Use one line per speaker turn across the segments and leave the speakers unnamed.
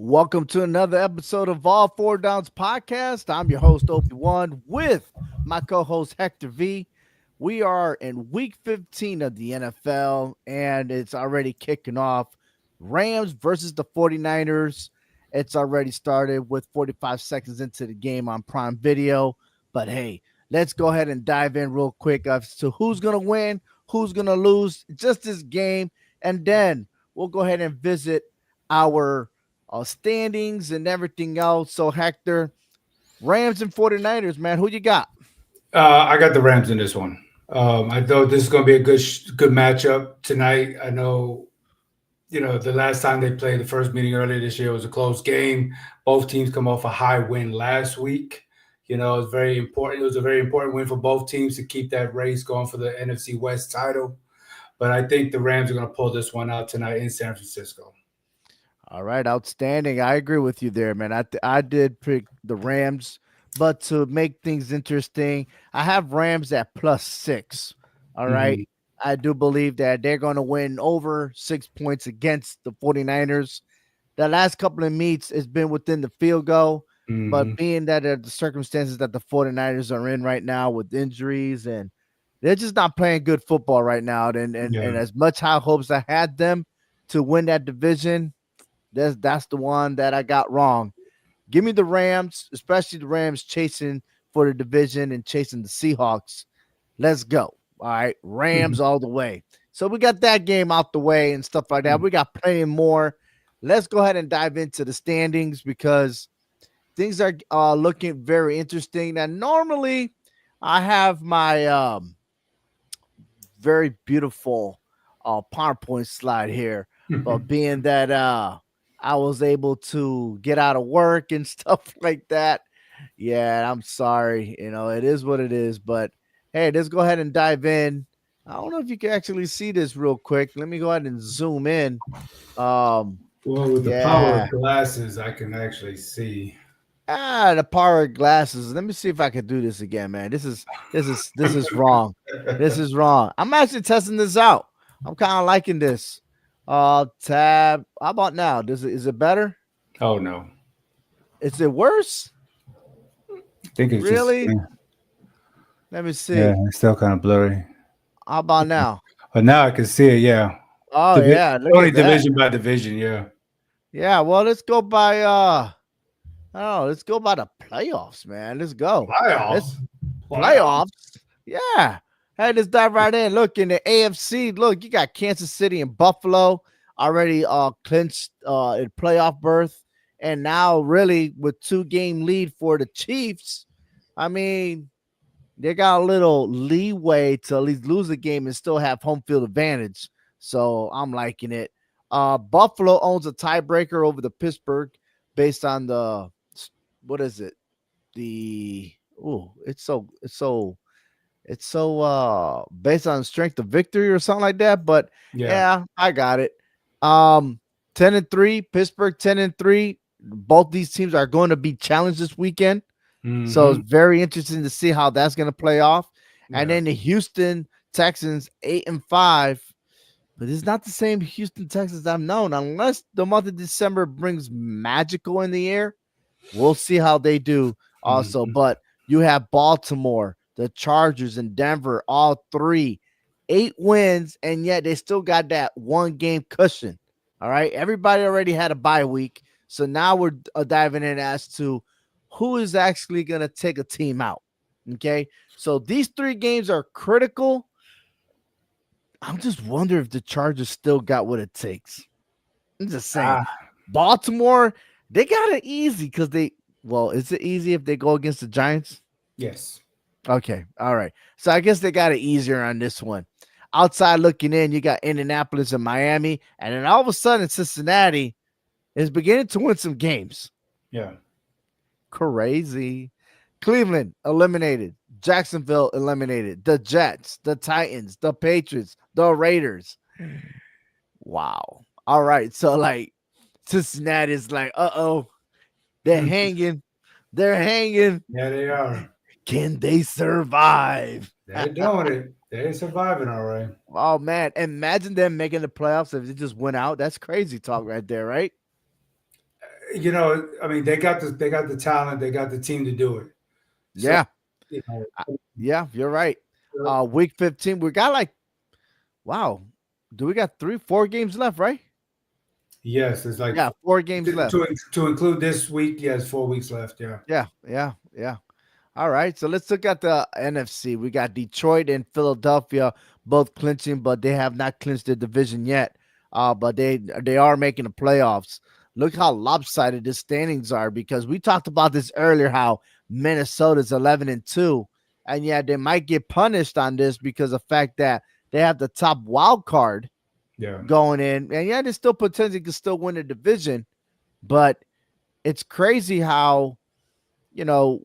Welcome to another episode of All Four Downs Podcast. I'm your host, Obi-Wan, with my co-host, Hector V. We are in week 15 of the NFL, and it's already kicking off. Rams versus the 49ers. It's already started with 45 seconds into the game on Prime Video. But hey, let's go ahead and dive in real quick as to who's going to win, who's going to lose, just this game. And then we'll go ahead and visit our standings and everything else. So, Hector, Rams and 49ers, man, who you got?
I got the Rams in this one. I thought this is going to be a good matchup tonight. I know, the last time they played the first meeting earlier this year was a close game. Both teams come off a high win last week. It was very important. It was a very important win for both teams to keep that race going for the NFC West title. But I think the Rams are going to pull this one out tonight in San Francisco.
All right, outstanding. I agree with you there, man. I did pick the Rams, but to make things interesting, I have Rams at +6. All right.
Mhm.
I do believe that they're going to win over 6 points against the 49ers. The last couple of meets has been within the field goal, but
Mhm.
being that the circumstances that the 49ers are in right now with injuries and they're just not playing good football right now. And
Yeah.
as much high hopes I had them to win that division, that's the one that I got wrong. Give me the Rams, especially the Rams chasing for the division and chasing the Seahawks. Let's go. All right, Rams all the way. So we got that game out the way and stuff like that. We got plenty more. Let's go ahead and dive into the standings because things are looking very interesting. Now, normally I have my very beautiful PowerPoint slide here, but being that I was able to get out of work and stuff like that, yeah, I'm sorry. It is what it is. But hey, let's go ahead and dive in. I don't know if you can actually see this real quick. Let me go ahead and zoom in. Um,
Well, with the power
yeah.
of glasses, I can actually see.
The power of glasses. Let me see if I can do this again, man. This is wrong. This is wrong. I'm actually testing this out. I'm kind of liking this. Tab. How about now? Is it better?
Oh no,
Is it worse?
I think it's just
Really? Let me
yeah,
see.
it's still kind of blurry.
How about now?
But now I can see it. Yeah,
Oh yeah, look
only
at that.
division by division. Yeah.
Yeah, well, let's go by I don't know, let's go by the playoffs, man. Let's go. Let's
Playoffs. Playoffs.
playoffs. Yeah. Hey, let's dive right in. Look in the AFC. Look, you got Kansas City and Buffalo already clinched in playoff berth. And now really with 2-game lead for the Chiefs. I mean, they got a little leeway to at least lose a game and still have home field advantage. So I'm liking it. Buffalo owns a tiebreaker over the Pittsburgh based on the what is it? The it's so based on strength of victory or something like that. But
Yeah.
yeah, I got it. Um 10-3, Pittsburgh 10-3. Both these teams are going to be challenged this weekend. So it's
Hmm.
very interesting to see how that's going to play off. And
Yeah.
then the Houston Texans 8-5. But it's not the same Houston Texans I've known unless the month of December brings magical in the air. We'll see how they do also.
Hmm.
But you have Baltimore, the Chargers, and Denver, all three, 8 wins, and yet they still got that 1-game cushion. All right. Everybody already had a bye week. So now we're diving in as to who is actually going to take a team out. Okay. So these 3 games are critical. I'm just wondering if the Chargers still got what it takes. I'm just saying.
Ah,
Baltimore, they got it easy because is it easy if they go against the Giants?
yes.
Okay. All right. So I guess they got it easier on this one. Outside looking in, you got Indianapolis and Miami. And then all of a sudden, Cincinnati is beginning to win some games.
Yeah.
Crazy. Cleveland eliminated. Jacksonville eliminated. The Jets, the Titans, the Patriots, the Raiders. Wow. All right. So, like, Cincinnati is like, they're hanging. They're hanging.
Yeah, they are.
Can they survive?
They're doing it. They're surviving all right.
Oh man, imagine them making the playoffs if they just went out. That's crazy talk right there, right?
I mean, they got the talent, they got the team to do it. So,
Yeah.
you know,
Yeah, you're right. Week 15, we got like, wow. Do we got 4 games left, right?
yes, it's like
Yeah, 4 games left.
to include this week. Yes, 4 weeks left. Yeah,
Yeah, yeah, yeah. All right, so let's look at the NFC. We got Detroit and Philadelphia both clinching, but they have not clinched the division yet. But they are making the playoffs. Look how lopsided the standings are because we talked about this earlier. How Minnesota's 11-2, and yeah, they might get punished on this because of the fact that they have the top wild card
yeah.
going in, and yeah, they still potentially can still win the division. But it's crazy how you know,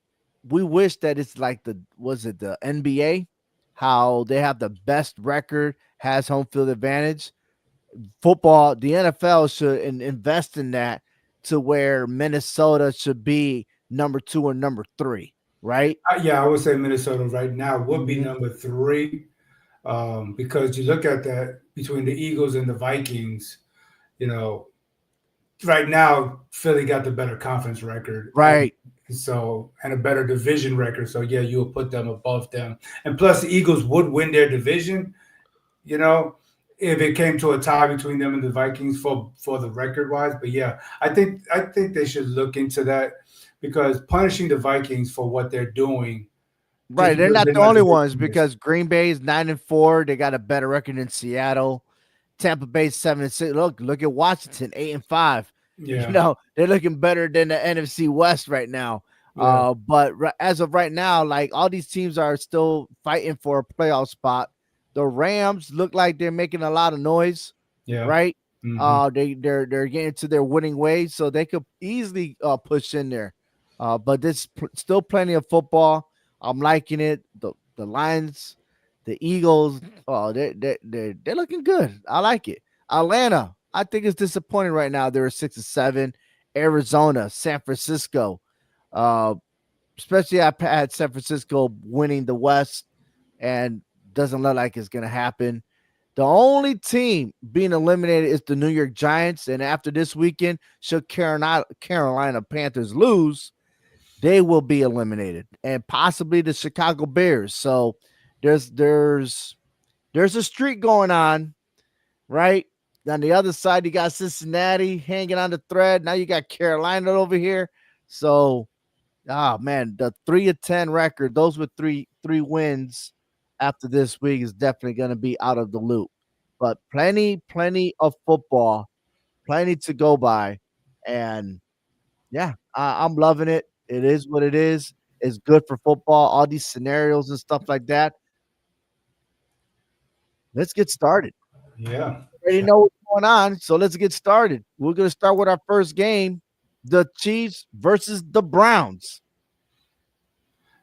we wish that it's like the NBA, how they have the best record, has home field advantage. Football, the NFL should invest in that to where Minnesota should be number 2 or number 3, right?
Yeah, I would say Minnesota right now would be
Mhm.
number three, because you look at that between the Eagles and the Vikings. You know, right now Philly got the better conference record, and
Right.
so and a better division record. So yeah, you will put them above them, and plus the Eagles would win their division. You know, if it came to a tie between them and the Vikings for the record wise. But yeah, I think they should look into that because punishing the Vikings for what they're doing
Right.
just
They're
would
not
have
the
been like
only
a big
ones
miss.
because Green Bay is 9-4. They got a better record than Seattle. Tampa Bay 7-6. Look at Washington 8-5. You
Yeah,
know they're looking better than the NFC West right now.
yeah,
But as of right now, like all these teams are still fighting for a playoff spot. The Rams look like they're making a lot of noise,
yeah.
right?
Hmm.
They're getting to their winning ways, so they could easily push in there. But there's still plenty of football. I'm liking it. The Lions, the Eagles, oh, they're looking good. I like it. Atlanta, I think it's disappointing right now. They're 6-7. Arizona, San Francisco, uh, especially I had San Francisco winning the West, and doesn't look like it's gonna happen. The only team being eliminated is the New York Giants, and after this weekend, should Carolina Panthers lose, they will be eliminated, and possibly the Chicago Bears. So there's there's there's a streak going on, right? On the other side, you got Cincinnati hanging on the thread. Now you got Carolina over here. So, man, the 3-10 record, those with three wins after this week is definitely going to be out of the loop. But plenty of football, plenty to go by, and yeah, I'm loving it. It is what it is. It's good for football. All these scenarios and stuff like that. Let's get started.
Yeah.
Already know what's going on, so let's get started. We're gonna start with our first game: the Chiefs versus the Browns.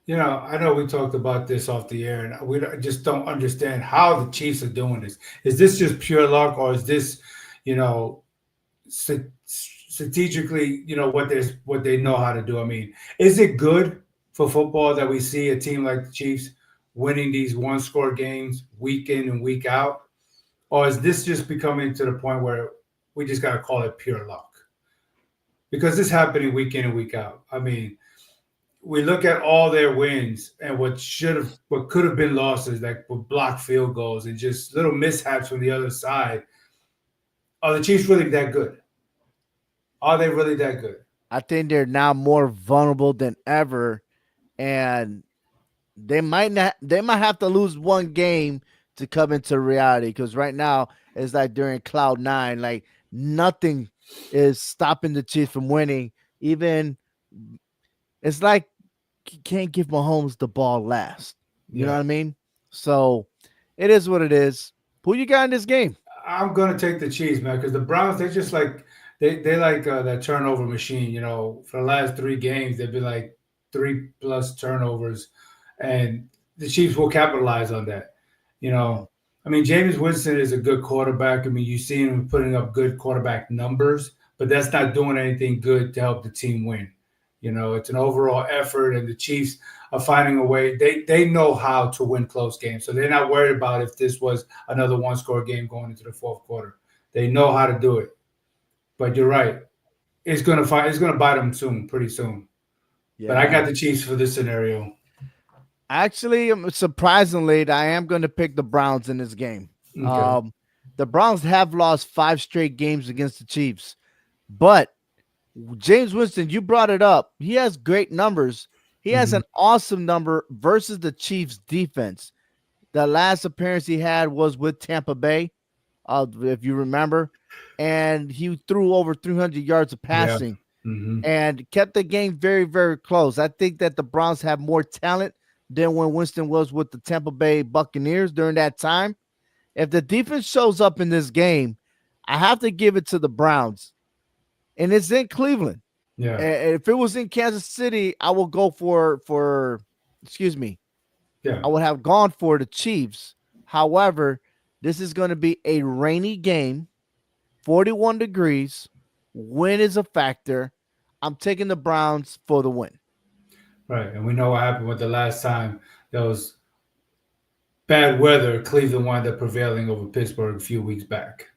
I know we talked about this off the air, and just don't understand how the Chiefs are doing this. Is this just pure luck, or is this, you know, strategically, what they know how to do? I mean, is it good for football that we see a team like the Chiefs winning these one-score games week in and week out, or is this just becoming to the point where we just got to call it pure luck? Because this happening week in and week out. I mean, we look at all their wins and what could have been losses, like with blocked field goals and just little mishaps from the other side. Are the Chiefs really that good? Are they really that good?
I think they're now more vulnerable than ever, and they might have to lose one game to come into reality. Because right now it's like during cloud nine, like nothing is stopping the Chiefs from winning. Even it's like you can't give Mahomes the ball last. You know
Yeah.
what I mean? So it is what it is. Who you got in this game?
I'm gonna take the Chiefs, man, because the Browns they're just like they like that turnover machine. For the last 3 games they've been like 3+ turnovers, and the Chiefs will capitalize on that. You
Mm.
know, I mean Jameis Winston is a good quarterback. I mean you see him putting up good quarterback numbers, but that's not doing anything good to help the team win. It's an overall effort, and the Chiefs are finding a way. They know how to win close games, so they're not worried about if this was another one-score game going into the fourth quarter. They know how to do it. But you're right. It's gonna bite them soon, pretty soon. But I got
Yeah.
the Chiefs for this scenario.
Actually, surprisingly, I am going to pick the Browns in this game.
Okay.
The Browns have lost 5 straight games against the Chiefs, but James Winston, you brought it up. He has great numbers. He has
Hmm.
an awesome number versus the Chiefs defense. The last appearance he had was with Tampa Bay, if you remember, and he threw over 300 yards of
Yeah.
passing
Hmm.
and kept the game very, very close. I think that the Browns have more talent than when Winston was with the Tampa Bay Buccaneers during that time. If the defense shows up in this game, I have to give it to the Browns, and it's in Cleveland.
Yeah.
If it was in Kansas City, I will go for excuse me,
Yeah.
I would have gone for the Chiefs. However, this is going to be a rainy game, 41 degrees. Wind is a factor. I'm taking the Browns for the win.
Right. And we know what happened with the last time there was bad weather. Cleveland wound up prevailing over Pittsburgh a few weeks back.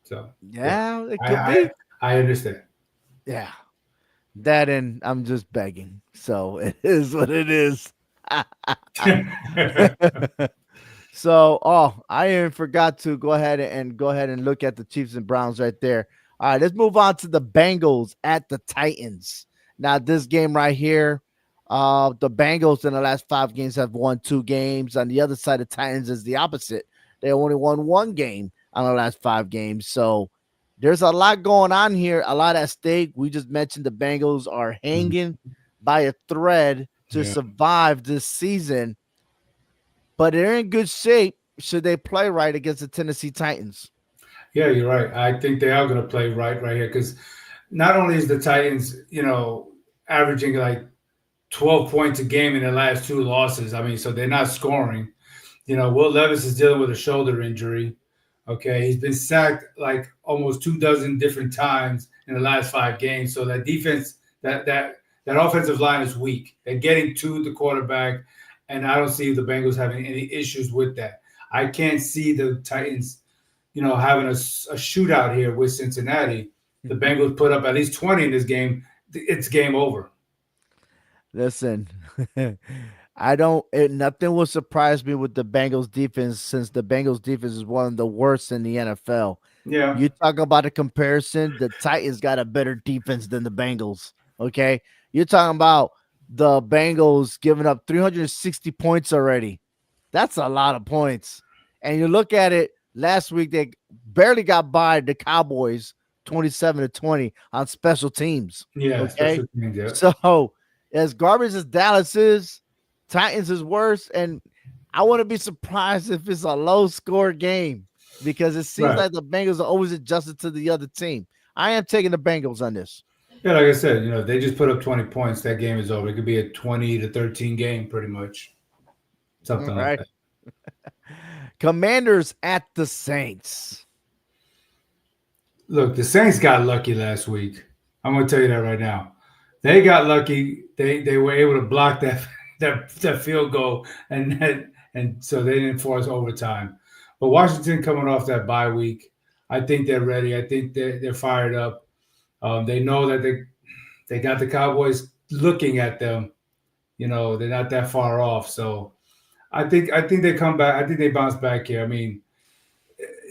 So yeah,
Yeah, it
I
could
I,
be.
I understand.
Yeah, that and I'm just begging. So it is what it is. So, I even forgot to go ahead and look at the Chiefs and Browns right there. All right, let's move on to the Bengals at the Titans. Now, this game right here, the Bengals in the last 5 games have won 2 games. On the other side, the Titans is the opposite. They only won 1 game on the last 5 games. So there's a lot going on here, a lot at stake. We just mentioned the Bengals are hanging by a thread to
Yeah.
survive this season, but they're in good shape should they play right against the Tennessee Titans.
Yeah, you're right. I think they are going to play right here because not only is the Titans, averaging like 12 points a game in their last 2 losses. I mean, so they're not scoring. Will Levis is dealing with a shoulder injury. Okay, he's been sacked like almost 2 dozen different times in the last 5 games. So that defense, that offensive line is weak. They're getting to the quarterback, and I don't see the Bengals having any issues with that. I can't see the Titans, having a shootout here with Cincinnati. The Bengals put up at least 20 in this game. It's game over.
Listen, I don't. Nothing will surprise me with the Bengals defense since the Bengals defense is one of the worst in the NFL.
Yeah,
You talk about a comparison, the Titans got a better defense than the Bengals. Okay, you're talking about the Bengals giving up 360 points already. That's a lot of points. And you look at it last week, they barely got by the Cowboys 27-20 on special teams.
yeah,
Okay.
special teams. Yeah,
So as garbage as Dallas is, Titans is worse. And I wouldn't be surprised if it's a low score game because it seems
right.
like the Bengals are always adjusted to the other team. I am taking the Bengals on this.
Yeah, like I said, they just put up 20 points. That game is over. It could be a 20-13 game, pretty much,
All
something like
right.
that.
Commanders at the Saints.
Look, the Saints got lucky last week. I'm going to tell you that right now. They got lucky. They were able to block that that field goal, and so they didn't force overtime. But Washington coming off that bye week, I think they're ready. I think they're fired up. They know that they got the Cowboys looking at them. They're not that far off. So I think they come back. I think they bounce back here. I mean,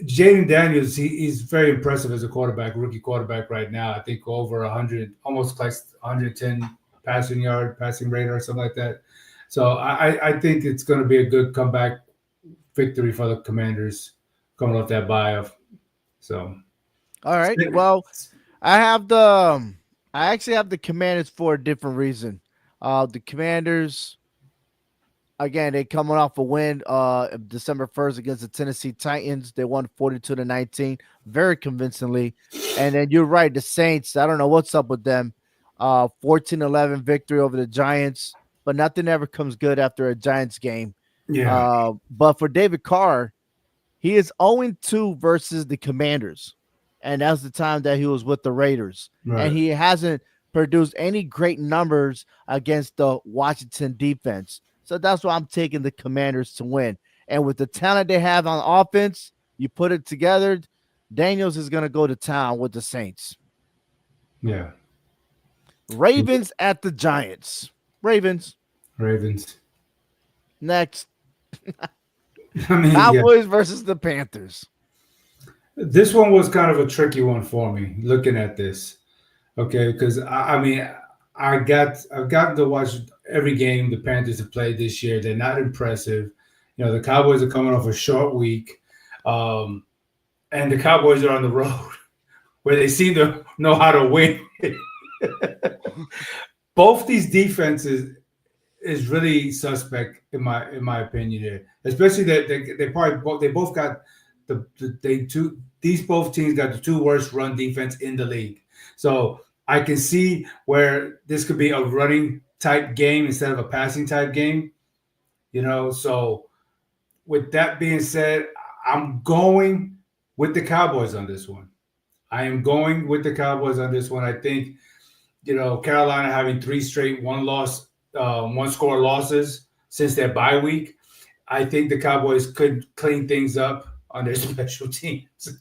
Jaden Daniels, he's very impressive as a quarterback, rookie quarterback right now. I think over 100, almost like 110 passing rate or something like that. So I think it's going to be a good comeback victory for the Commanders coming off that bye off. So
All right. Well, I have I actually have the Commanders for a different reason. The Commanders, again, they coming off a win December 1st against the Tennessee Titans. They won 42-19 very convincingly. And then you're right, the Saints, I don't know what's up with them. 14-11 victory over the Giants, but nothing ever comes good after a Giants game.
yeah,
But for David Carr, he is 0-2 versus the Commanders. And that's the time that he was with the Raiders. And
right.
he hasn't produced any great numbers against the Washington defense. So that's why I'm taking the Commanders to win. And with the talent they have on offense, you put it together, Daniels is going to go to town with the Saints.
Yeah.
Ravens at the Giants. Ravens.
Ravens.
Next.
I mean, yeah.
Cowboys versus the Panthers.
This one was kind of a tricky one for me looking at this. Okay, because I mean, I've gotten to watch every game the Panthers have played this year. They're not impressive. You know, the Cowboys are coming off a short week, um, and the Cowboys are on the road where they seem to know how to win. Both these defenses is really suspect in my opinion here, especially that they probably they both got they two these both teams got the two worst run defense in the league. So I can see where this could be a running type game instead of a passing type game. You know, so with that being said, I'm going with the Cowboys on this one. I am going with the Cowboys on this one. I think Carolina having three straight one score losses since their bye week. I think the Cowboys could clean things up on their special teams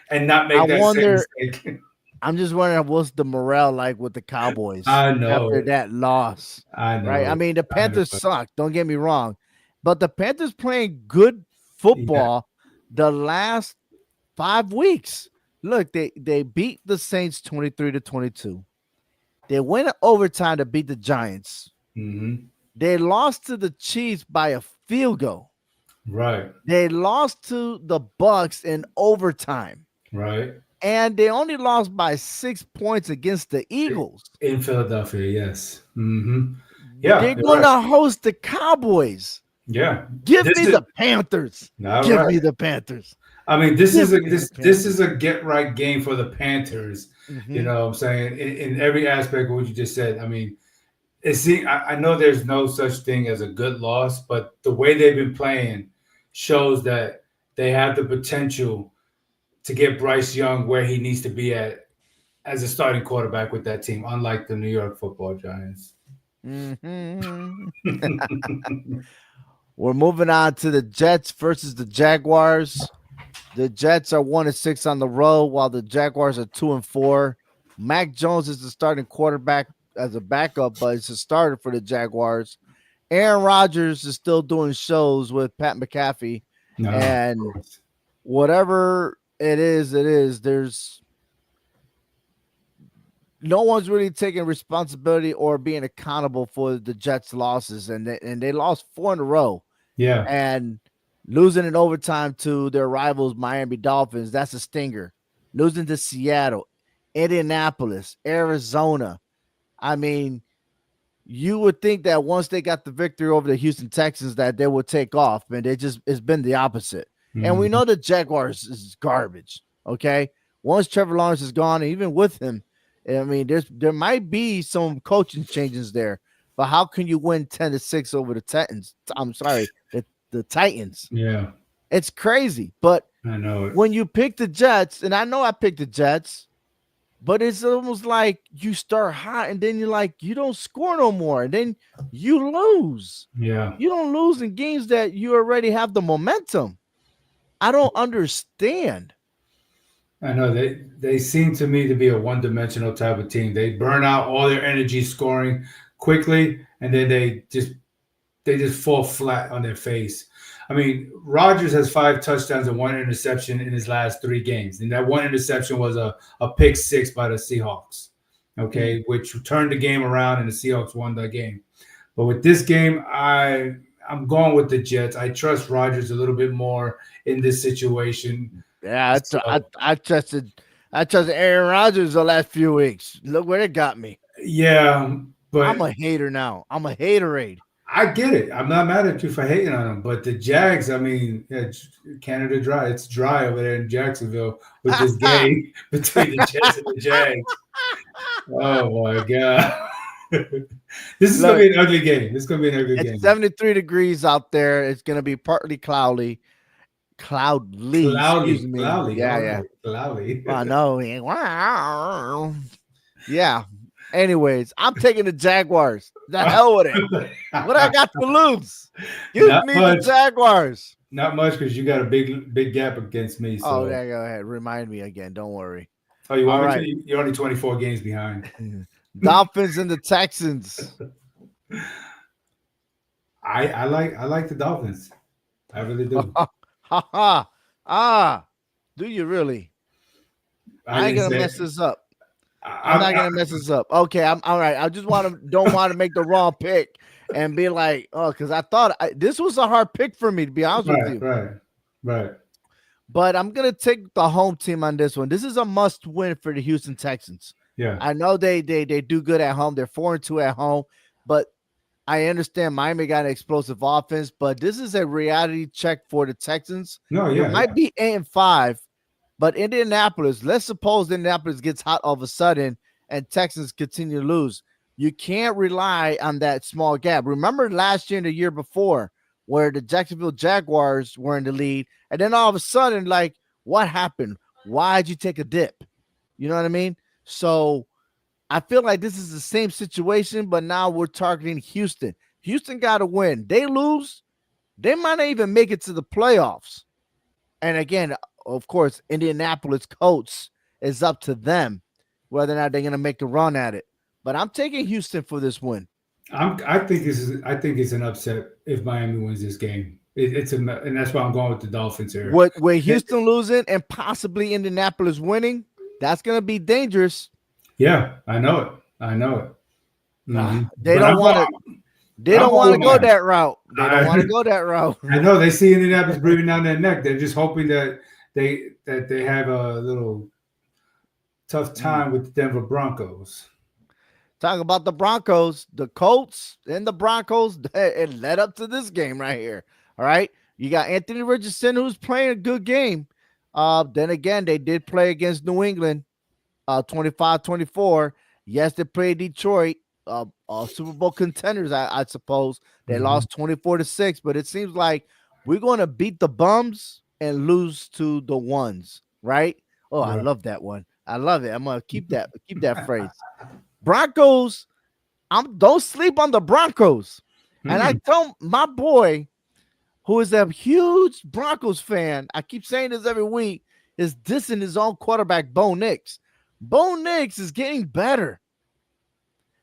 and not
I
make that same
wonder.
mistake.
I'm just wondering what's the morale like with the Cowboys
I know
after
it.
that loss,
I
right?
know
I
it.
mean, the
I know
Panthers
it.
suck. Don't get me wrong, but the Panthers playing good
Yeah.
football the last 5 weeks. Look, they beat the Saints 23-22. They went in overtime to beat the Giants.
Hmm.
They lost to the Chiefs by a field goal.
Right.
They lost to the Bucks in overtime.
Right.
And they only lost by 6 points against the Eagles.
In Philadelphia, yes. Yeah,
They're
you're
going
right.
to host the Cowboys.
Yeah.
Give
This
me
is
the Panthers.
all
Give
right.
me the Panthers.
I mean,
Give me the
this is
Panthers.
a get right game for the Panthers. You
Mhm.
know what I'm saying? In every aspect of what you just said. I mean, I know there's no such thing as a good loss, but the way they've been playing shows that they have the potential to get Bryce Young where he needs to be at as a starting quarterback with that team, unlike the New York Football Giants.
Mhm. We're moving on to the Jets versus the Jaguars. The Jets are 1-6 on the road, while the Jaguars are 2-4. Mac Jones is the starting quarterback as a backup, but it's a starter for the Jaguars. Aaron Rodgers is still doing shows with Pat McAfee,
No, of
and
course.
whatever it is, it is. There's no one's really taking responsibility or being accountable for the Jets' losses, and they lost 4 in a row,
Yeah.
and losing in overtime to their rivals Miami Dolphins. That's a stinger. Losing to Seattle, Indianapolis, Arizona. I mean, you would think that once they got the victory over the Houston Texans that they would take off, but it's been the opposite. And we
Mhm.
know the Jaguars is garbage. Okay. Once Trevor Lawrence is gone, and even with him, I mean, there might be some coaching changes there. But how can you win 10-6 over the Titans? I'm sorry, the Titans.
Yeah.
It's crazy. But
I know it.
when you pick the Jets, and I know I picked the Jets, but it's almost like you start hot and then you're like, you don't score no more. And then you lose.
Yeah.
You don't lose in games that you already have the momentum. I don't understand.
I know they seem to me to be a one dimensional type of team. They burn out all their energy scoring quickly, and then they just fall flat on their face. I mean, Rodgers has 5 touchdowns and 1 interception in his last 3 games, and that one interception was a pick six by the Seahawks.
Mm.
Okay, which turned the game around, and the Seahawks won the game. But with this game, I'm going with the Jets. I trust Rodgers a little bit more in this situation.
Yeah,
So
I trusted Aaron Rodgers the last few weeks. Look where it got me.
yeah,
I'm
but
a hater now. I'm a haterade.
I get it. I'm not mad at you for hating on them, but the Jags, I mean, yeah, Canada dry. It's dry over there in Jacksonville with this game between the Jets and the Jags. Oh my god, this is gonna
Look,
be an ugly game. This is gonna be an ugly
it's
game.
73 degrees out there. It's gonna be partly cloudly, excuse
Cloudy,
me.
cloudy.
Yeah,
All
yeah.
right, cloudy.
I know. Yeah. Anyways, I'm taking the Jaguars. The hell with it. What I got to lose? Give
Not
me the
much.
Jaguars.
Not much because you got a big gap against me.
Oh,
So
yeah, go ahead. Remind me again. Don't worry.
Oh, you
All
want me
right.
to? You're only 24 games behind.
Dolphins and the Texans.
I like the Dolphins. I really do.
Ha ha. Ah, do you really?
I
I ain't
didn't
gonna
say.
mess this up. I'm
I,
not gonna mess this up. Okay, I'm all right. I just don't want to make the wrong pick and be like, oh, because I thought this was a hard pick for me, to be honest with
right,
you.
right, right.
But I'm gonna take the home team on this one. This is a must win for the Houston Texans.
Yeah.
I know they do good at home. They're 4-2 at home, but I understand Miami got an explosive offense. But this is a reality check for the Texans.
No,
They
yeah,
might
yeah.
be 8-5, but Indianapolis, let's suppose Indianapolis gets hot all of a sudden and Texans continue to lose. You can't rely on that small gap. Remember last year and the year before where the Jacksonville Jaguars were in the lead, and then all of a sudden, like, what happened? Why'd you take a dip? You know what I mean? So I feel like this is the same situation, but now we're targeting Houston. Houston got to win. They lose, they might not even make it to the playoffs. And again, of course, Indianapolis Colts is up to them whether or not they're going to make a run at it. But I'm taking Houston for this win.
I think it's an upset if Miami wins this game. And that's why I'm going with the Dolphins here.
With
It-
Houston losing and possibly Indianapolis winning, that's going to be dangerous.
yeah, I know it. I know it.
They
But
don't want to. They
I'm
don't
going
want to
with
go
Miami.
that route. They don't want
I,
to go that route.
I know they see Indianapolis breathing down their neck. They're just hoping that they have a little tough time with the Denver Broncos.
Talk about the Broncos, the Colts, and the Broncos. It led up to this game right here. All right. You got Anthony Richardson, who's playing a good game. Then again, they did play against New England, 25-24. Yes, they played Detroit, Super Bowl contenders, I suppose. They
Mhm.
lost 24-6, but it seems like we're going to beat the bums and lose to the ones, right? Oh, I
Right.
love that one. I love it. I'm gonna keep that phrase. Broncos, don't sleep on the Broncos. And I
Mm-mm.
tell my boy, who is a huge Broncos fan, I keep saying this every week, is dissing his own quarterback, Bo Nix. Bo Nix is getting better.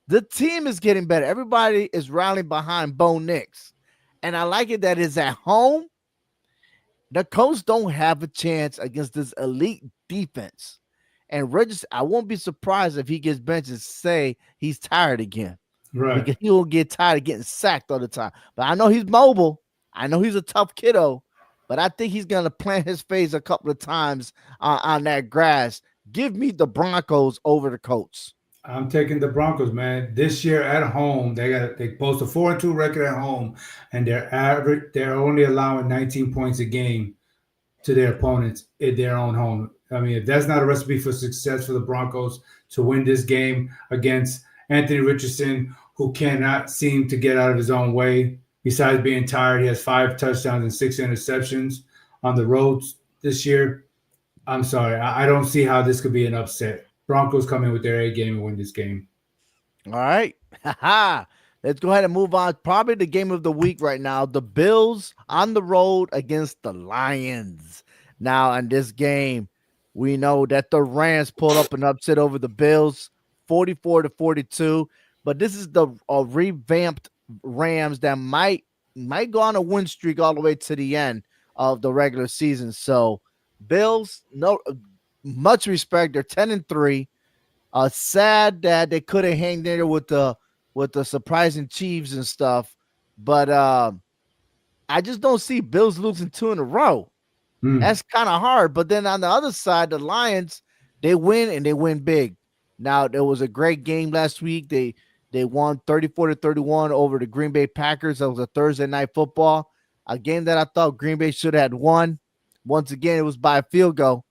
The team is getting better. Everybody is rallying behind Bo Nix. And I like it that it's at home. The Colts don't have a chance against this elite defense. And Regis, I won't be surprised if he gets benched and say he's tired again
Right.
because he will get tired of getting sacked all the time. But I know he's mobile. I know he's a tough kiddo, but I think he's going to plant his face a couple of times on that grass. Give me the Broncos over the Colts.
I'm taking the Broncos, man. This year at home, they post a 4-2 record at home, and they're only allowing 19 points a game to their opponents in their own home. I mean, if that's not a recipe for success for the Broncos to win this game against Anthony Richardson, who cannot seem to get out of his own way, besides being tired, he has 5 touchdowns and 6 interceptions on the roads this year. I'm sorry. I don't see how this could be an upset. Broncos come in with their A game and win this game.
All right. Let's go ahead and move on. Probably the game of the week right now. The Bills on the road against the Lions. Now, in this game, we know that the Rams pulled up an upset over the Bills, 44-42. But this is the revamped Rams that might go on a win streak all the way to the end of the regular season. So, Bills, no much respect. They're 10-3. Sad that they couldn't hang there with the surprising Chiefs and stuff, but I just don't see Bills losing two in a row.
Mm,
That's kind of hard. But then on the other side, the Lions, they win and they win big. Now there was a great game last week. They won 34-31 over the Green Bay Packers. That was a Thursday night football, a game that I thought Green Bay should have won. Once again, it was by a field goal.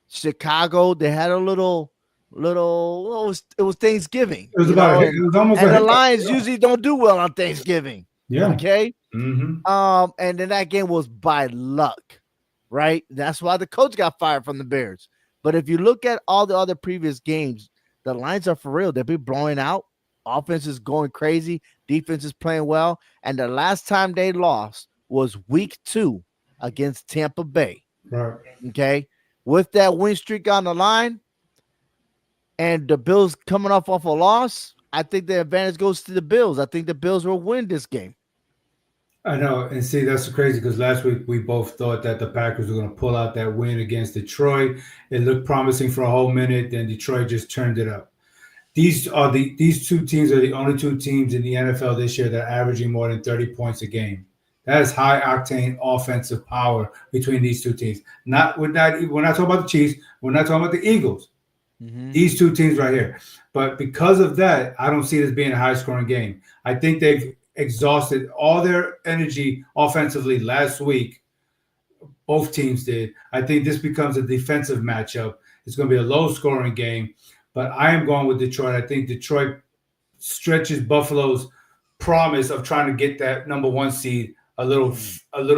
Chicago, they had a little it was Thanksgiving,
it was about a,
and
it was almost a
the
hiccup.
Lions usually don't do well on Thanksgiving.
Yeah.
Okay.
Mm-hmm.
And then that game was by luck, right? That's why the coach got fired from the Bears. But if you look at all the other previous games, the Lions are for real. They've been blowing out. Offense is going crazy. Defense is playing well. And the last time they lost was week 2 against Tampa Bay.
Right.
Okay. With that win streak on the line, and the Bills coming off a loss, I think the advantage goes to the Bills. I think the Bills will win this game.
I know, and see that's crazy because last week we both thought that the Packers were going to pull out that win against Detroit. It looked promising for a whole minute, then Detroit just turned it up. These two teams are the only two teams in the NFL this year that are averaging more than 30 points a game. That is high octane offensive power between these two teams. We're not talking about the Chiefs. We're not talking about the Eagles.
Mm-hmm.
These two teams right here. But because of that, I don't see this being a high scoring game. I think they've exhausted all their energy offensively last week. Both teams did. I think this becomes a defensive matchup. It's going to be a low scoring game, but I am going with Detroit. I think Detroit stretches Buffalo's promise of trying to get that number one seed a little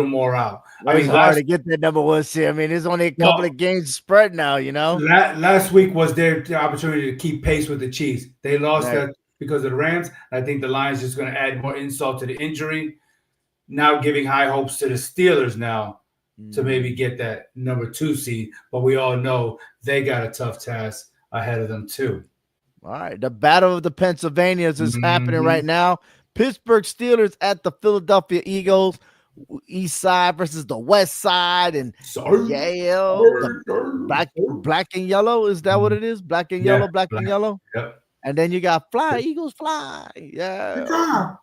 more out.
Well, it's hard to get that number one seed. I mean, there's only a couple of games spread now,
Last week was their opportunity to keep pace with the Chiefs. They lost
Right.
that because of the Rams. I think the Lions just going to add more insult to the injury. Now giving high hopes to the Steelers now to maybe get that number two seed. But we all know they got a tough task ahead of them too.
All right. The Battle of the Pennsylvanias is happening right now. Pittsburgh Steelers at the Philadelphia Eagles. East side versus the west side, and black and yellow. Is that what it is? Black and yellow, black and yellow.
Yep.
And then you got fly, Eagles fly. Yeah.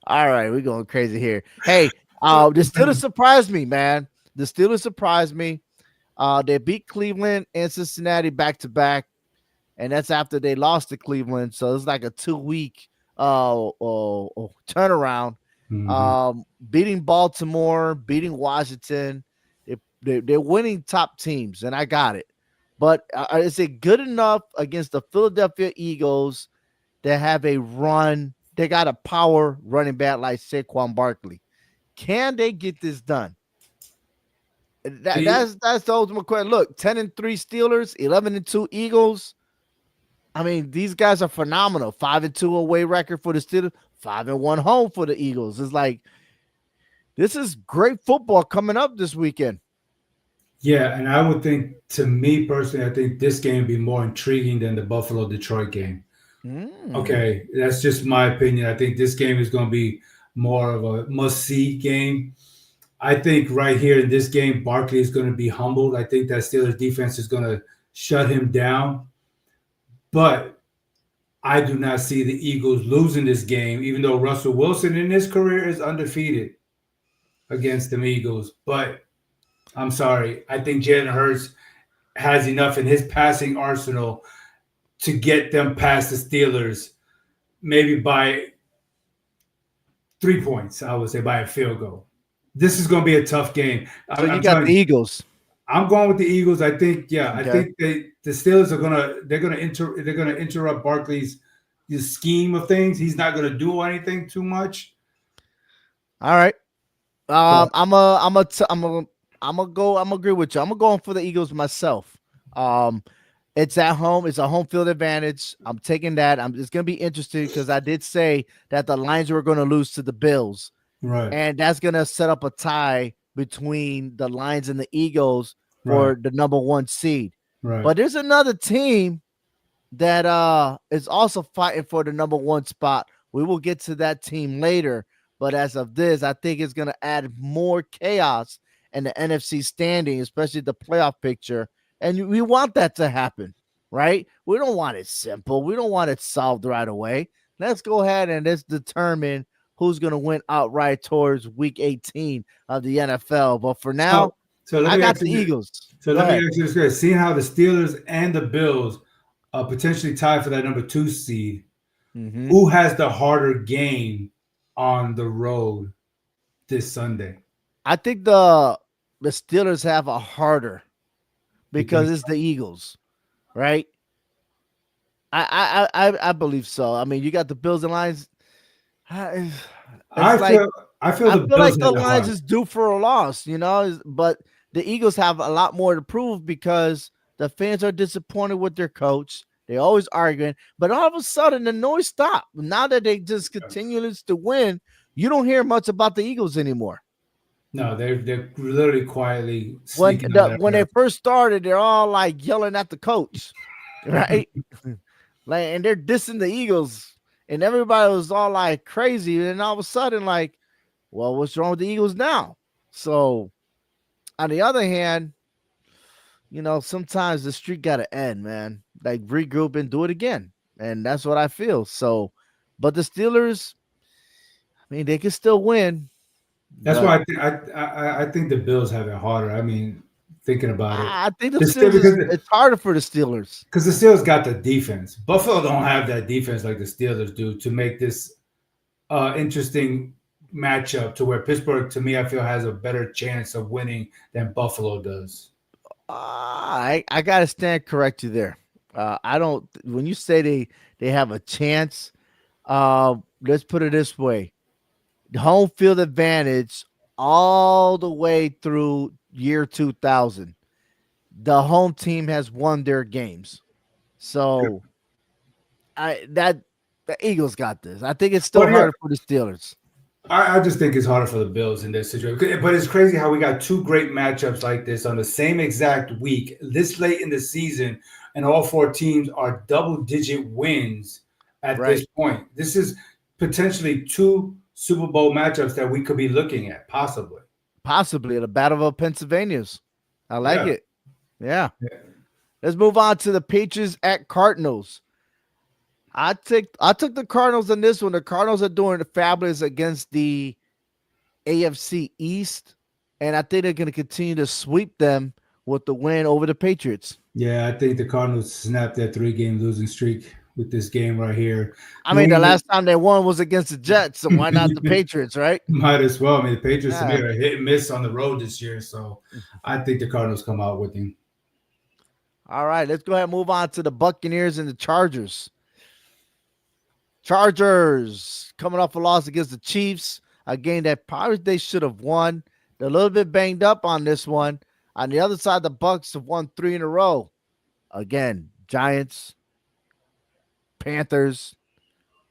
All right, we're going crazy here. Hey, the Steelers surprised me, man. The Steelers surprised me. They beat Cleveland and Cincinnati back to back, and that's after they lost to Cleveland. So it's like a 2-week turnaround. Beating Baltimore, beating Washington. They're winning top teams, and I got it. But is it good enough against the Philadelphia Eagles to have a run? They got a power running back like Saquon Barkley. Can they get this done? That's the ultimate question. Look, 10-3 Steelers, 11-2 Eagles. I mean, these guys are phenomenal. 5-2 away record for the Steelers, 5-1 home for the Eagles. It's like this is great football coming up this weekend.
Yeah, and I would think, to me personally, I think this game would be more intriguing than the Buffalo-Detroit game. Okay, that's just my opinion. I think this game is going to be more of a must-see game. I think right here in this game, Barkley is going to be humbled. I think that Steelers defense is going to shut him down. But I do not see the Eagles losing this game, even though Russell Wilson in his career is undefeated against the Eagles. But I'm sorry. I think Jalen Hurts has enough in his passing arsenal to get them past the Steelers, maybe by 3 points, I would say, by a field goal. This is going to be a tough game.
So you got the Eagles.
I'm going with the Eagles. I think, I think the Steelers are gonna interrupt Barkley's scheme of things. He's not gonna do anything too much.
All right. I'm gonna agree with you. I'm going for the Eagles myself. It's at home. It's a home field advantage. I'm taking that. It's gonna be interesting because I did say that the Lions were gonna lose to the Bills,
right?
And that's gonna set up a tie between the Lions and the Eagles for the number one seed.
Right.
But there's another team that is also fighting for the number one spot. We will get to that team later. But as of this, I think it's going to add more chaos in the NFC standing, especially the playoff picture. And we want that to happen, right? We don't want it simple. We don't want it solved right away. Let's go ahead and let's determine who's going to win outright towards week 18 of the NFL. But for now, I got the Eagles.
So let me ask you this: seeing how the Steelers and the Bills potentially tie for that number 2 seed, who has the harder game on the road this Sunday?
I think the Steelers have a harder because it's the Eagles, right? I believe so. I mean, you got the Bills and Lions. I feel like the Lions is due for a loss, but the Eagles have a lot more to prove because the fans are disappointed with their coach. They're always arguing, but all of a sudden the noise stopped. Now that they just continue to win, you don't hear much about the Eagles anymore.
No, they're literally quietly
When
sneaking out
when they
everybody.
first started, they're all like yelling at the coach, right? Like, and they're dissing the Eagles, and everybody was all like crazy. And all of a sudden, like, well, what's wrong with the Eagles now? So, on the other hand, sometimes the streak got to end, man. Like, regroup and do it again, and that's what I feel. So, but the Steelers, I mean, they can still win,
That's
but
why I think the Bills have it harder. I mean, thinking about it,
I think the
the still
Steelers
because
it's harder for the Steelers.
the Steelers got the defense. Buffalo don't have that defense like the Steelers do to make this interesting matchup to where Pittsburgh, to me, I feel has a better chance of winning than Buffalo does.
I gotta stand correct you there. I don't. When you say they have a chance, let's put it this way: the home field advantage all the way through year 2000. The home team has won their games, so I that the Eagles got this. I think it's still
But yeah,
harder for the Steelers.
I just think it's harder for the Bills in this situation. But it's crazy how we got two great matchups like this on the same exact week, this late in the season, and all four teams are double-digit wins at
Right?
this point. This is potentially two Super Bowl matchups that we could be looking at, possibly.
Possibly the Battle of Pennsylvania's. I like
Yeah.
it. Yeah. Let's move on to the Patriots at Cardinals. I took the Cardinals in this one. The Cardinals are doing fabulous against the AFC East, and I think they're going to continue to sweep them with the win over the Patriots.
Yeah, I think the Cardinals snapped that three-game losing streak with this game right here.
I
New
mean, the
England
last time they won was against the Jets, so why not the Patriots, right?
might as well. I mean, the Patriots to me
Yeah.
are a hit and miss on the road this year, so I think the Cardinals come out with him.
All right, let's go ahead and move on to the Buccaneers and the Chargers. Chargers coming off a loss against the Chiefs, a game that probably they should have won. They're a little bit banged up on this one. On the other side, the Bucks have won 3 in a row. Again, Giants, Panthers,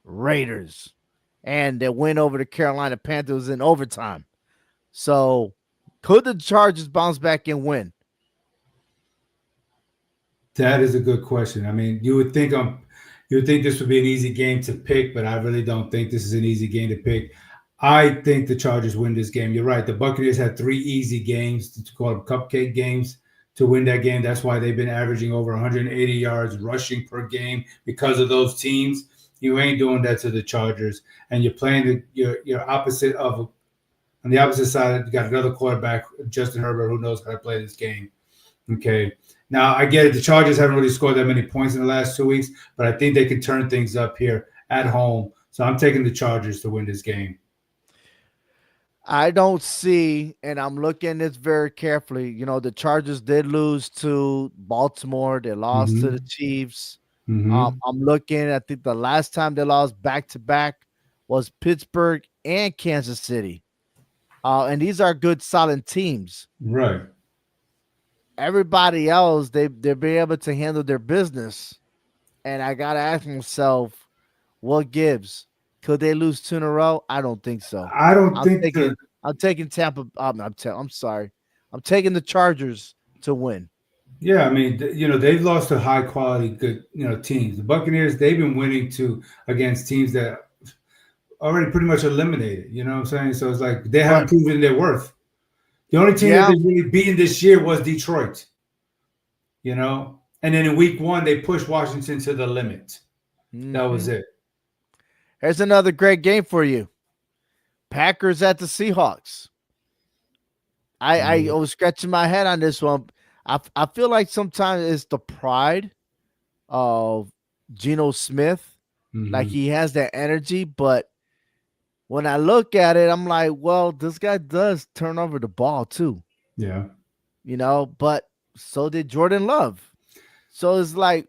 Raiders, and they win over the Carolina Panthers in overtime. So, could the Chargers bounce back and win?
That is a good question. I mean, you would think this would be an easy game to pick, but I really don't think this is an easy game to pick. I think the Chargers win this game. You're right. The Buccaneers had three easy games to call them cupcake games to win that game. That's why they've been averaging over 180 yards rushing per game because of those teams. You ain't doing that to the Chargers, and you're playing your opposite of on the opposite side. You got another quarterback, Justin Herbert, who knows how to play this game. Okay. Now I get it. The Chargers haven't really scored that many points in the last 2 weeks, but I think they can turn things up here at home. So I'm taking the Chargers to win this game.
I don't see, and I'm looking at this very carefully. The Chargers did lose to Baltimore. They lost to the
Mm-hmm.
Chiefs.
Mm-hmm.
I'm looking. I think the last time they lost back to back was Pittsburgh and Kansas City. And these are good, solid teams.
Right.
Everybody else, they'll be able to handle their business. And I gotta ask myself, what gives? Could they lose 2 in a row? I don't think so.
I don't
I'm
think the
taking I'm taking Tampa. I'm sorry. I'm taking the Chargers to win.
yeah. I mean, they've lost to high quality good teams. The Buccaneers they've been winning to against teams that already pretty much eliminated. You know what I'm saying? So it's like they
But
haven't proven their worth. The only team that
yeah,
they really beaten this year was Detroit. And then in week one they pushed Washington to the limit. That was
mhm.
it.
Here's another great game for you. Packers at the Seahawks. I was scratching my head on this one. I feel like sometimes it's the pride of Geno Smith. Like
Mm-hmm.
he has that energy, but when I look at it, I'm like, well, this guy does turn over the ball too,
Yeah.
but so did Jordan Love. So it's like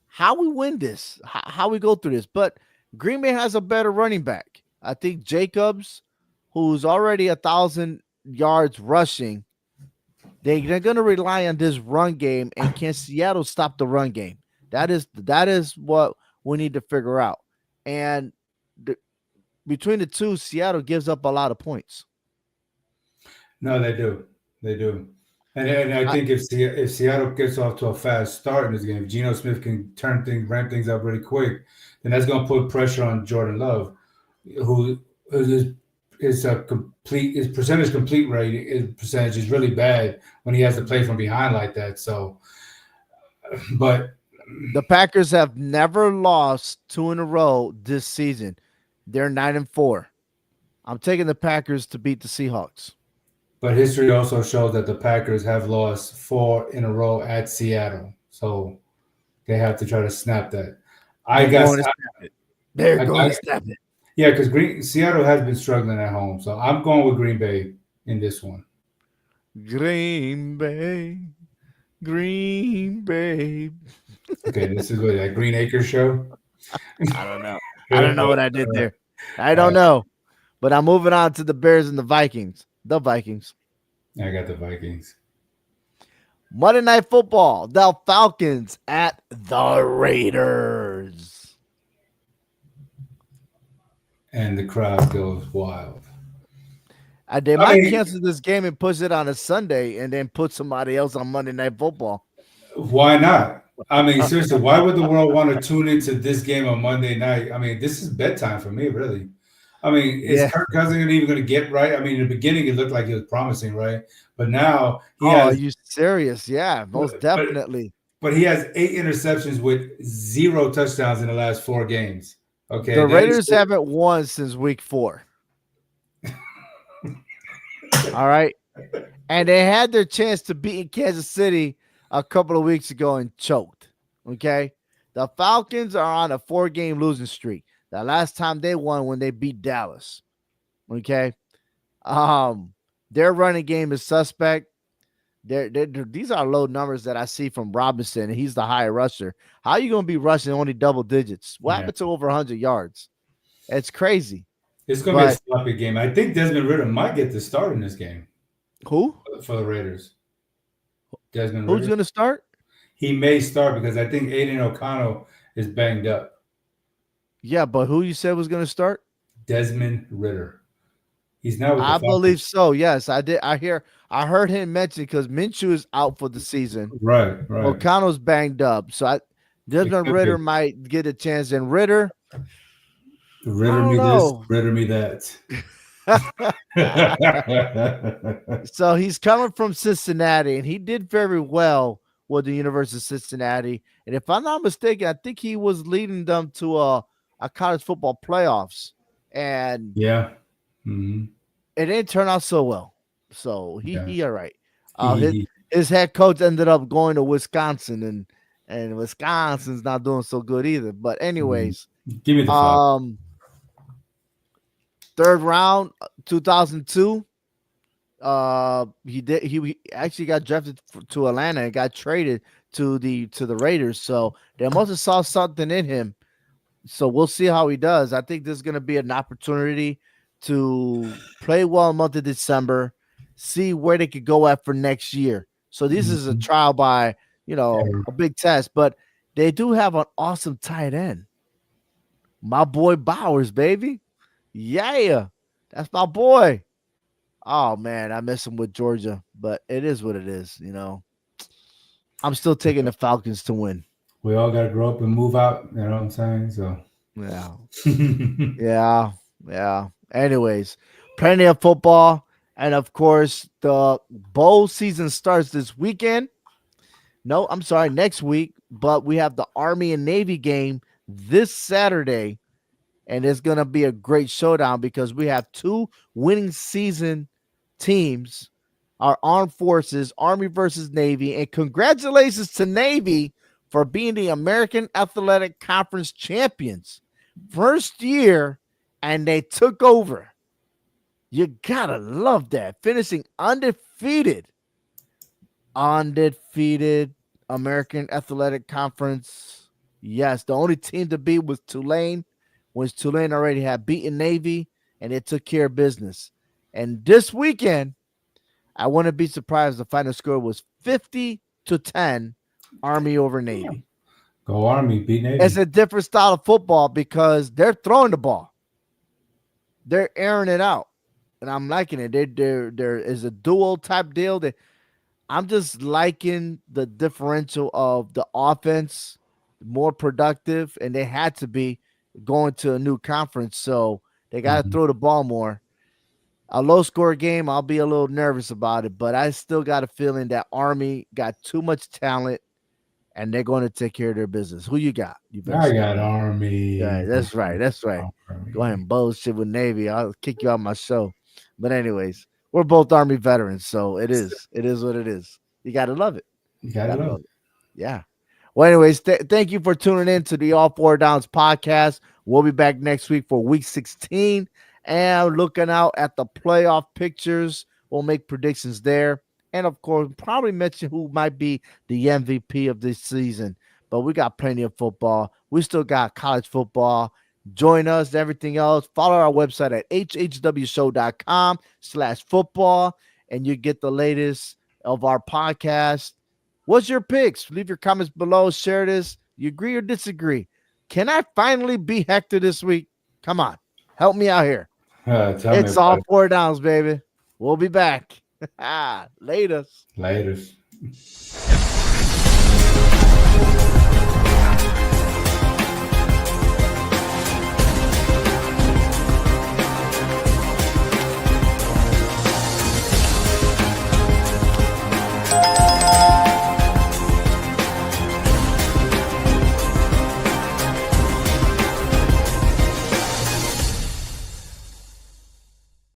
how we win this, how we go through this. But Green Bay has a better running back. I think Jacobs, who's already 1,000 yards rushing, they're going to rely on this run game. And can Seattle stop the run game? That is what we need to figure out. And the, between the two, Seattle gives up a lot of points.
No, they do, and I
I,
think if Seattle gets off to a fast start in this game, if Geno Smith can ramp things up really quick, then that's going to put pressure on Jordan Love, who is a complete his percentage complete rate his percentage is really bad when he has to play from behind like that. So, but
the Packers have never lost two in a row this season. They're 9-4. I'm taking the Packers to beat the Seahawks.
but history also shows that the Packers have lost four in a row at Seattle, so they have to try to snap that. I
They're
guess
going to snap it. They're going
I
to snap it.
yeah, because Seattle has been struggling at home, so I'm going with Green Bay in this one.
Green Bay, Green Bay.
Okay, this is what that Green Acres show.
I don't know. I don't know
All
what I did there. I don't
right,
know. But I'm moving on to the Bears and the Vikings. The Vikings.
I got the Vikings,
Monday Night Football. The Falcons at the Raiders.
and the crowd goes wild.
They
I
might
mean,
cancel this game and push it on a Sunday and then put somebody else on Monday Night Football.
why not? I mean, seriously, why would the world want to tune into this game on Monday night? I mean, this is bedtime for me, really. I mean, is
Yeah.
Kirk Cousins even going to get right? I mean, in the beginning, it looked like he was promising, right? But now he
Oh, are
has,
you serious? Yeah, most
but
definitely.
he has 8 interceptions with 0 touchdowns in the last 4 games. Okay,
The
that is
Raiders haven't won since week 4. All right. And they had their chance to beat in Kansas City a couple of weeks ago and choked. Okay. The Falcons are on a 4-game losing streak. The last time they won when they beat Dallas. Okay. Um, their running game is suspect. These are low numbers that I see from Robinson, and he's the high rusher. How are you going to be rushing only double digits? What
yeah.
happened to over 100 yards? It's crazy.
It's going to be a
But
sloppy game. I think Desmond Ritter might get the start in this game
who?
for the Raiders. Desmond
Who's
Ritter.
going to start?
He may start because I think Aiden O'Connell is banged up.
Yeah, but who you said was going to start?
Desmond Ritter. He's now with the
I believe
Falcons.
so. Yes, I did. I heard him mention because Minshew is out for the season.
Right, right.
O'Connell's banged up, so
It
Desmond
could be.
Ritter might get a chance. And Ritter, I
Ritter
don't
me this,
know.
Ritter me that.
So he's coming from Cincinnati, and he did very well with the University of Cincinnati. And if I'm not mistaken, I think he was leading them to a college football playoffs, and
Yeah. Mhm.
it didn't turn out so well. So
Yeah.
he all right. His
He-
his head coach ended up going to Wisconsin, and Wisconsin's not doing so good either. But
Mhm.
anyways,
Give me the Falcons.
third round, 2002. He actually got drafted to Atlanta and got traded to the Raiders. So they must have saw something in him. So we'll see how he does. I think this is going to be an opportunity to play well in the month of December, see where they could go at for next year. So this is a
Mhm.
trial by,
Yeah.
a big test, but they do have an awesome tight end. My boy Bowers, baby. Yeah. That's my boy. Oh man, I miss him with Georgia, but it is what it is. I'm still taking the Falcons to win.
We all got to grow up and move out. You know what I'm saying? So.
Yeah. Yeah. Yeah. Anyways, plenty of football. And of course, the bowl season starts this weekend. No, I'm sorry, next week. But we have the Army and Navy game this Saturday. And it's going to be a great showdown because we have two winning season teams, our armed forces, Army versus Navy. And congratulations to Navy for being the American Athletic Conference champions. First year, and they took over. You gotta love that. Finishing undefeated. Undefeated American Athletic Conference. Yes, the only team to beat was Tulane, when Tulane already had beaten Navy, and it took care of business. And this weekend, I wouldn't be surprised if the final score was 50-10, Army over Navy.
Go Army, beat Navy.
It's a different style of football because they're throwing the ball. They're airing it out. and I'm liking it. There is a dual type deal that I'm just liking the differential of the offense more productive, and they had to be going to a new conference, so they got to
Mhm.
throw the ball more. A low score game, I'll be a little nervous about it, but I still got a feeling that Army got too much talent and they're going to take care of their business. Who you got? You better
I
say
got
Army.
Army.
Right, that's right. That's right. Go ahead
Army.
and bullshit with Navy. I'll kick you out my show. But anyways, we're both Army veterans, so it is. It is what it is. You got to love it.
You gotta
Gotta
love
love it. Yeah. Well, anyways, thank you for tuning in to the All Four Downs podcast. We'll be back next week for week 16 and looking out at the playoff pictures. We'll make predictions there. And of course, probably mention who might be the MVP of this season. But we got plenty of football. We still got college football. Join us, everything else. Follow our website at hhwshow.com/football, and you get the latest of our podcast. What's your picks? Leave your comments below. Share this. You agree or disagree? Can I finally be Hector this week? Come on. Help me out here.
Tell me
It's
about
all
it.
four downs, baby. We'll be back. Later.
Later.